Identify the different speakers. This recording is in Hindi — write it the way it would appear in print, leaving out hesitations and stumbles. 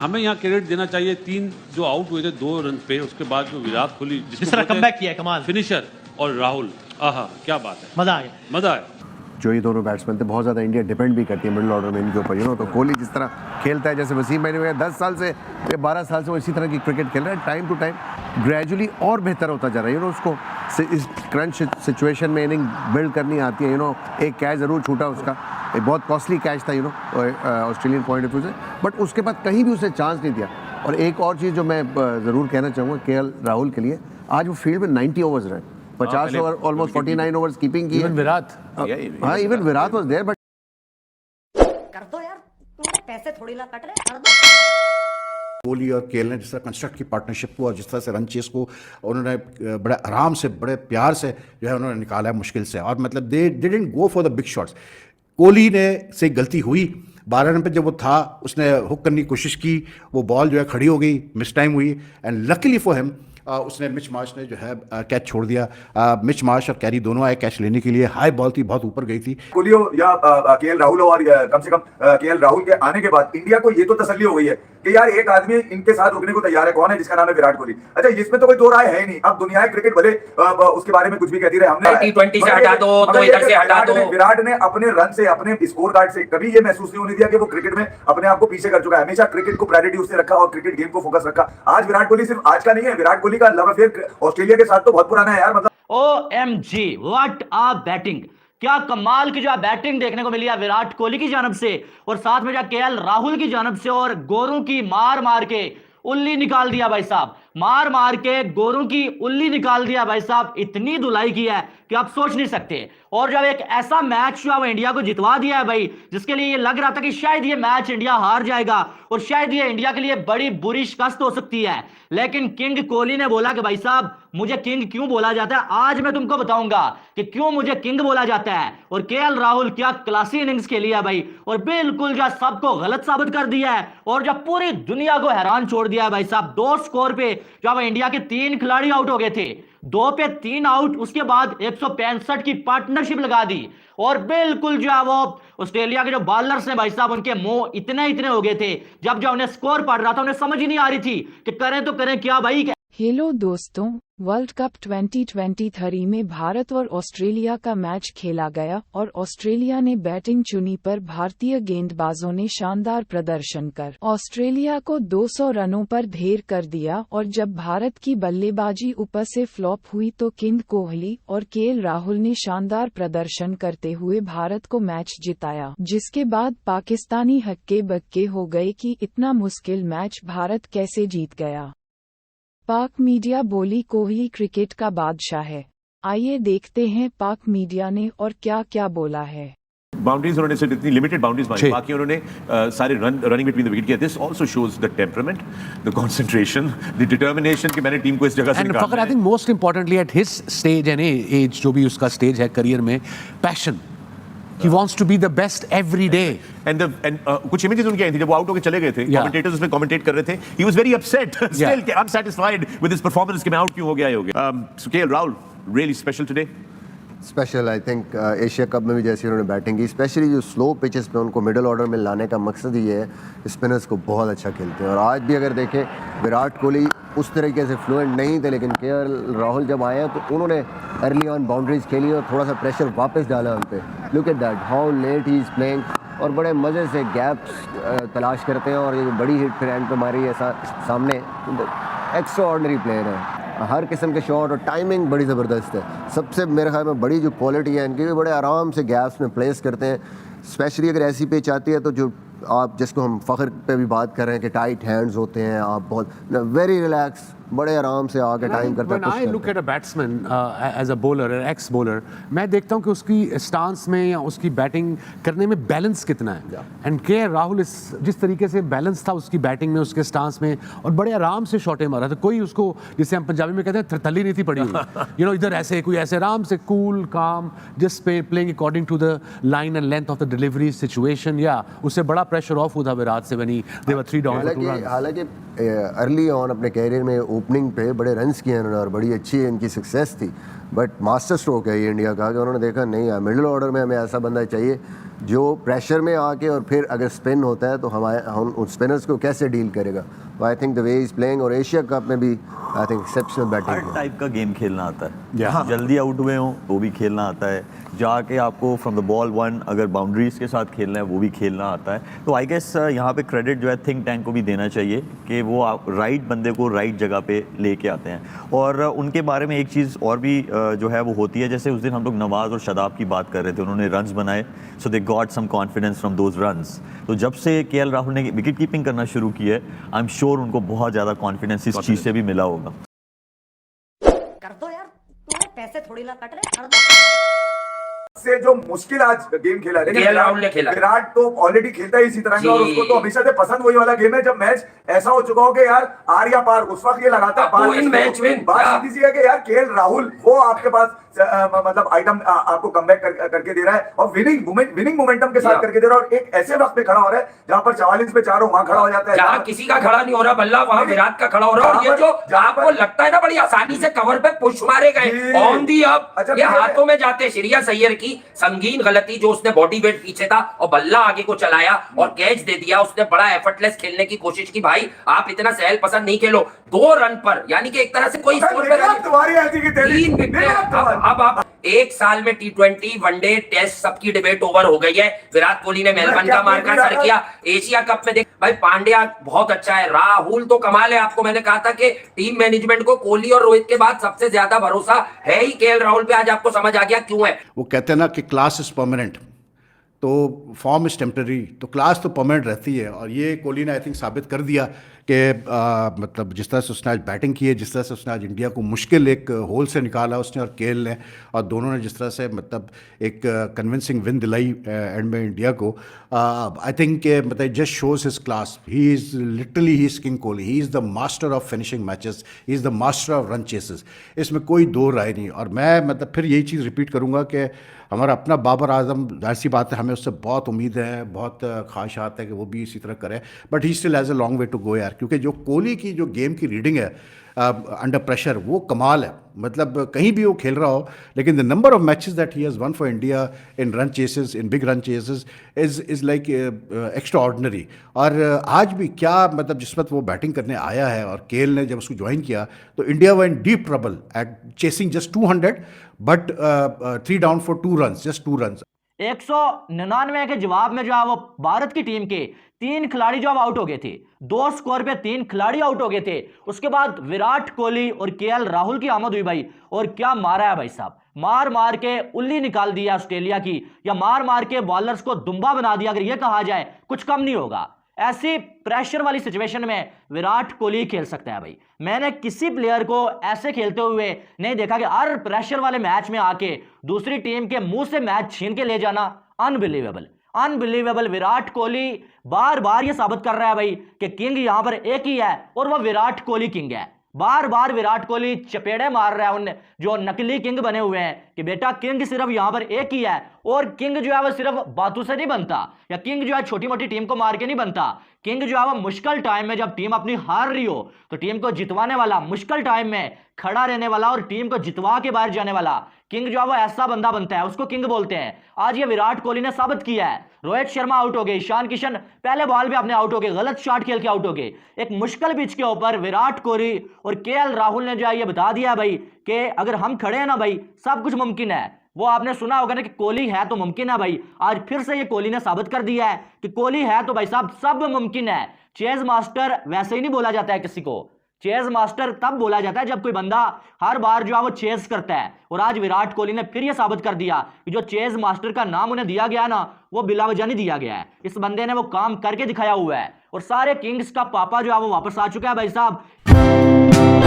Speaker 1: हमें यहाँ क्रेडिट देना चाहिए, 3 जो आउट हुए थे 2 रन पे, उसके बाद जो विराट कोहली
Speaker 2: जिस तरह कमबैक किया है, कमाल
Speaker 1: फिनिशर, और राहुल, आहा क्या बात है,
Speaker 2: मजा आ गया,
Speaker 1: मजा आया।
Speaker 3: जो ये दोनों बैट्समैन थे, बहुत ज़्यादा इंडिया डिपेंड भी करती है मिडिल ऑर्डर में इनके ऊपर, तो कोहली जिस तरह खेलता है, जैसे वसीम भाई ने कहा 10 साल से या 12 साल से वो इसी तरह की क्रिकेट खेल रहा है, टाइम टू टाइम ग्रेजुअली और बेहतर होता जा रहा है, उसको इस क्रंच सिचुएशन में इनिंग बिल्ड करनी आती है, एक कैच ज़रूर छूटा उसका, एक बहुत कॉस्टली कैच था ऑस्ट्रेलियन पॉइंट ऑफ व्यू से, बट उसके बाद कहीं भी उसे चांस नहीं दिया। और एक और चीज़ जो मैं ज़रूर कहना चाहूँगा केएल राहुल के लिए, आज वो फील्ड में 90 ओवर्स रहे, 50 ओवर, ऑलमोस्ट 49 ओवर्स कीपिंग की।
Speaker 4: इवन विराट,
Speaker 3: हाँ even Virat was there, but
Speaker 5: कर दो यार, तुम पैसे थोड़ी ना कट रहे, कर दो।
Speaker 6: कोहली और केएल ने जिस तरह कंस्ट्रक्ट की पार्टनरशिप को और जिस तरह से रन चेस को उन्होंने बड़े आराम से, बड़े प्यार से जो है उन्होंने निकाला है मुश्किल से, और मतलब they didn't go for the big shots. Kohli ने से गलती हुई 12 रन पे, जब वो था उसने हुक करने की कोशिश की, वो बॉल जो है खड़ी हो गई, मिस टाइम हुई, एंड लकीली फॉर हिम उसने मिच मार्श ने जो है कैच छोड़ दिया। मिच मार्श और कैरी दोनों आए कैच लेने के लिए, हाई बॉल थी, बहुत ऊपर गई थी।
Speaker 7: कोहली या केएल राहुल, और कम से कम केएल राहुल के आने के बाद इंडिया को ये तो तसल्ली हो गई है कि यार एक आदमी इनके साथ रुकने को तैयार है, कौन है, जिसका नाम है विराट कोहली। अच्छा, इसमें तो कोई दो राय है ही नहीं। अब दुनिया क्रिकेट भले उसके बारे में कुछ भी कहती रहे, हमने
Speaker 8: T20 से हटा दो, तो इधर से हटा दो।
Speaker 7: विराट ने अपने रन से, अपने स्कोर कार्ड से कभी ये महसूस नहीं होने दिया कि वो क्रिकेट में अपने आप को पीछे कर चुका है। हमेशा क्रिकेट को प्रायोरिटी उसने रखा और क्रिकेट गेम को फोकस रखा। आज विराट कोहली सिर्फ आज का नहीं है, विराट कोहली का लव अफेयर ऑस्ट्रेलिया के साथ तो बहुत पुराना है यार। मतलब
Speaker 2: OMG, व्हाट आ बैटिंग, क्या कमाल की जो बैटिंग देखने को मिली है विराट कोहली की जानब से, और साथ में जो केएल राहुल की जानब से, और गोरों की मार मार के उल्ली निकाल दिया भाई साहब, मार मार के गोरों की उल्ली निकाल दिया भाई साहब। इतनी धुलाई की है कि आप सोच नहीं सकते। और जब एक ऐसा मैच जो है इंडिया को जितवा दिया है भाई, जिसके लिए ये लग रहा था कि शायद ये मैच इंडिया हार जाएगा और शायद ये इंडिया के लिए बड़ी बुरी शिकस्त हो सकती है, लेकिन किंग कोहली ने बोला कि भाई साहब मुझे किंग क्यों बोला जाता है, आज मैं तुमको बताऊंगा कि क्यों मुझे किंग बोला जाता है। और केएल राहुल क्या क्लासी इनिंग्स खेली है भाई, और बिल्कुल जो सबको गलत साबित कर दिया है, और जब पूरी दुनिया को हैरान छोड़ दिया है भाई साहब। 2 स्कोर पे जब इंडिया के 3 खिलाड़ी आउट हो गए थे, 2 पे 3 आउट, उसके बाद 165 की पार्टनरशिप लगा दी, और बिल्कुल जो है वो ऑस्ट्रेलिया के जो बॉलर्स हैं भाई साहब, उनके मुंह इतने हो गए थे। जब उन्हें स्कोर पड़ रहा था, उन्हें समझ ही नहीं आ रही थी कि करें तो करें क्या भाई।
Speaker 9: हेलो दोस्तों, वर्ल्ड कप 2023 में भारत और ऑस्ट्रेलिया का मैच खेला गया और ऑस्ट्रेलिया ने बैटिंग चुनी, पर भारतीय गेंदबाजों ने शानदार प्रदर्शन कर ऑस्ट्रेलिया को 200 रनों पर ढेर कर दिया। और जब भारत की बल्लेबाजी ऊपर से फ्लॉप हुई तो किंग कोहली और केएल राहुल ने शानदार प्रदर्शन करते हुए भारत को मैच जिताया, जिसके बाद पाकिस्तानी हक्के बक्के हो गए कि इतना मुश्किल मैच भारत कैसे जीत गया। पाक मीडिया बोली कोहली क्रिकेट का बादशाह है। आइए देखते हैं पाक मीडिया ने और क्या क्या बोला है।
Speaker 4: बाउंड्रीज उन्होंने सिर्फ इतनी लिमिटेड बाउंड्रीज मारी, बाकी उन्होंने सारे रनिंग बिटवीन द विकेट किया। This also shows the temperament, the concentration, the determination कि मैंने टीम को इस जगह से निकालना है।
Speaker 10: Fakhar, I think most importantly at his stage and age, जो भी उसका स्टेज है करियर में, passion. He wants to be the best every day.
Speaker 4: And कुछ इमेजेस उनकी आई थी जब वो आउट होकर चले गए थे, कमेंटेटर्स उसमें कमेंटेट कर रहे थे, he was very upset, still unsatisfied with his performance कि मैं आउट क्यों हो गया। So KL Rahul really special today.
Speaker 3: Special I think Asia cup में भी जैसे उन्होंने बैटिंग की, स्पेशली जो स्लो पिचेस पे उनको मिडिल ऑर्डर में लाने का मकसद ही है, स्पिनर्स को बहुत अच्छा खेलते हैं। और आज भी अगर देखें, विराट कोहली उस तरीके से फ्लुएंट नहीं थे, लेकिन केएल राहुल जब आए तो उन्होंने अर्ली ऑन बाउंड्रीज खेली और थोड़ा सा प्रेशर वापस डाला उन पर। Look at that how late he is playing, और बड़े मज़े से गैप्स तलाश करते हैं, और ये बड़ी हिट फिर एंड पे मारी है सामने। एक्स्ट्रा ऑर्डनरी प्लेयर है, हर किस्म के शॉट और टाइमिंग बड़ी ज़बरदस्त है। सबसे मेरे ख्याल में बड़ी जो क्वालिटी है इनकी, बड़े आराम से गैप्स में प्लेस करते हैं। स्पेशली अगर ऐसी पिच आती है तो जो आप जिसको हम फ़ख्र पे भी बात कर रहे हैं कि टाइट हैंड्स होते हैं, आप बहुत वेरी रिलैक्स, बड़े आराम से आके टाइम करते हैं।
Speaker 10: When I look at a batsman as a bowler, an ex bowler, मैं देखता हूँ कि उसकी स्टांस में या उसकी बैटिंग करने में बैलेंस कितना है। एंड केएल राहुल जिस तरीके से बैलेंस था उसकी बैटिंग में, उसके स्टांस में, और बड़े आराम से शॉटें मारा था। कोई उसको, जिसे हम पंजाबी में कहते हैं, थरथली नहीं थी पड़ी हुई, इधर ऐसे कोई ऐसे आराम से कूल काम, just playing according to the line and length of the delivery situation. या उससे बड़ा प्रेशर ऑफ हुआ विराट से when they were 3 down।
Speaker 3: हालांकि अर्ली ऑन अपने कैरियर में ओपनिंग पे बड़े रन्स किए उन्होंने और बड़ी अच्छी इनकी सक्सेस थी, बट मास्टर स्ट्रोक है ये इंडिया का कि उन्होंने देखा नहीं यार, मिडिल ऑर्डर में हमें ऐसा बंदा चाहिए जो प्रेशर में आके और फिर अगर स्पिन होता है तो हम उन स्पिनर्स को कैसे डील करेगा। तो I think the way is playing, और एशिया कप में भी I think exceptional
Speaker 11: her
Speaker 3: batting.
Speaker 11: Type का गेम खेलना आता है, जल्दी आउट हुए हो तो भी खेलना आता है, जाके आपको फ्रॉम द बॉल वन अगर बाउंड्रीज के साथ खेलना है वो भी खेलना आता है। तो आई गेस यहाँ पे क्रेडिट जो है थिंक टैंक को भी देना चाहिए कि वो राइट बंदे को राइट जगह पे लेके आते हैं। और उनके बारे में एक चीज़ और भी जो है वो होती है, जैसे उस दिन हम लोग नवाज और शदाब की बात कर रहे थे, उन्होंने रन्स बनाए, so they got some confidence from those runs. तो जब से केएल राहुल ने विकेट कीपिंग करना शुरू की है, आई एम श्योर उनको बहुत ज़्यादा कॉन्फिडेंस इस चीज़ से भी मिला होगा।
Speaker 5: कर दो यार, तुम्हें पैसे थोड़ी ला कट रहे, कर दो।
Speaker 7: से जो मुश्किल आज गेम खेला, लेकिन
Speaker 8: केएल राहुल ने खेला।
Speaker 7: विराट तो ऑलरेडी खेलता है इसी तरह का, और
Speaker 8: जी।
Speaker 7: उसको तो हमेशा से पसंद वही वाला गेम है जब मैच ऐसा हो चुका हो कि यार आर या पार, उस वक्त ये लगातार
Speaker 8: अब वो इन मैच में
Speaker 7: बात सीधी सी है कि यार केएल राहुल वो आपके पास मतलब आइटम आपको कमबैक करके दे रहा है, और विनिंग मोमेंटम के साथ करके दे रहा है, और एक ऐसे वक्त पे खड़ा हो रहा है जहां पर 44 पे 4 हो, वहां खड़ा हो जाता है,
Speaker 8: जहां किसी का खड़ा नहीं हो रहा बल्ला, वहां विराट का खड़ा हो रहा है। और ये जो आपको लगता है ना बड़ी आसानी से कवर पे पुश मारे गए ऑन दी अप, ये हाथों में जाते। श्रेयस अय्यर की संगीन गलती जो उसने बॉडी वेट पीछे था और बल्ला आगे को चलाया और कैच दे दिया, उसने बड़ा एफर्टलेस खेलने की कोशिश की। भाई आप इतना सहल पसंद नहीं खेलो, 2 रन पर, यानी कि एक तरह से कोई स्कोर पे
Speaker 7: तुम्हारी ऐसी की तेरी
Speaker 8: 3 विकेट। अब आप एक साल में T20 वनडे टेस्ट सबकी डिबेट ओवर हो गई है। विराट कोहली ने मेलबर्न का मार्का सर किया, एशिया कप में देख भाई पांड्या बहुत अच्छा है, राहुल तो कमाल है। आपको मैंने कहा था कि टीम मैनेजमेंट को कोहली और रोहित के बाद सबसे ज्यादा भरोसा है ही केएल राहुल पे। आज आपको समझ आ गया क्यों है।
Speaker 6: वो कहते हैं ना कि क्लास इज परमानेंट, तो फॉर्म इज टेम्प्रेरी, तो क्लास तो परमानेंट रहती है। और ये कोहली ने आई थिंक साबित कर दिया कि मतलब जिस तरह से उसने आज बैटिंग की है, जिस तरह से उसने आज इंडिया को मुश्किल एक होल से निकाला उसने और केएल ने, और दोनों ने जिस तरह से मतलब एक कन्विंसिंग विन दिलाई एंड में इंडिया को, आई थिंक मतलब just shows his class. He is literally he is king Kohli, he is the master of finishing matches, he is the master of run chases, इसमें कोई दो राय नहीं। और मैं मतलब फिर यही चीज़ रिपीट करूँगा कि हमारा अपना बाबर आजम, जाहिर सी बात है हमें उससे बहुत उम्मीद है, बहुत ख्वाहिशात है कि वो भी इसी तरह करे, but he still has a long way to go यार, क्योंकि जो कोहली की जो गेम की रीडिंग है अंडर प्रेशर वो कमाल है। मतलब कहीं भी वो खेल रहा हो, लेकिन the number of matches that he has one for India in run chases, in big run chases is like extra ordinary. और आज भी क्या मतलब जिस वक्त वो बैटिंग करने आया है और केएल ने जब उसको ज्वाइन किया तो India were in deep trouble at chasing just 200 but 3 down for 2 runs, just 2 runs.
Speaker 2: 199 के जवाब में जो है वो भारत की टीम के 3 खिलाड़ी जो आउट हो गए थे, 2 स्कोर पे 3 खिलाड़ी आउट हो गए थे। उसके बाद विराट कोहली और केएल राहुल की आमद हुई भाई, और क्या मारा है भाई साहब, मार मार के उल्ली निकाल दिया ऑस्ट्रेलिया की, या मार मार के बॉलर्स को दुम्बा बना दिया, अगर ये कहा जाए कुछ कम नहीं होगा। ऐसी प्रेशर वाली सिचुएशन में विराट कोहली खेल सकता है भाई। मैंने किसी प्लेयर को ऐसे खेलते हुए नहीं देखा कि हर प्रेशर वाले मैच में आके दूसरी टीम के मुंह से मैच छीन के ले जाना। Unbelievable, unbelievable. विराट कोहली बार बार ये साबित कर रहा है भाई कि किंग यहां पर एक ही है और वह विराट कोहली किंग है। बार बार विराट कोहली चपेड़े मार रहा है उन जो नकली किंग बने हुए हैं कि बेटा किंग सिर्फ यहां पर एक ही है, और किंग जो है वो सिर्फ बातों से नहीं बनता, या किंग जो है छोटी मोटी टीम को मार के नहीं बनता। किंग जो है वो मुश्किल टाइम में जब टीम अपनी हार रही हो तो टीम को जितवाने वाला, मुश्किल टाइम में खड़ा रहने वाला और टीम को जितवा के बाहर जाने वाला किंग जो है वो ऐसा बंदा बनता है, उसको किंग बोलते हैं। आज ये विराट कोहली ने साबित किया है। रोहित शर्मा आउट हो गए, ईशान किशन पहले बॉल पे अपने आउट हो गए, गलत शॉट खेल के आउट हो गए। एक मुश्किल पिच के ऊपर विराट कोहली और केएल राहुल ने जो है ये बता दिया भाई कि अगर हम खड़े हैं ना भाई सब कुछ मुमकिन है। वो आपने सुना होगा ना कि कोहली है तो मुमकिन है भाई। आज फिर से ये कोहली ने साबित कर दिया है कि कोहली है तो भाई साहब सब मुमकिन है। चेज मास्टर वैसे ही नहीं बोला जाता है किसी को, चेज मास्टर तब बोला जाता है जब कोई बंदा हर बार जो है वो चेज करता है। और आज विराट कोहली ने फिर ये साबित कर दिया कि जो चेज मास्टर का नाम उन्हें दिया गया ना वो बिलावजा नहीं दिया गया है। इस बंदे ने वो काम करके दिखाया हुआ है, और सारे किंग्स का पापा जो है वो वापस आ चुका है भाई साहब।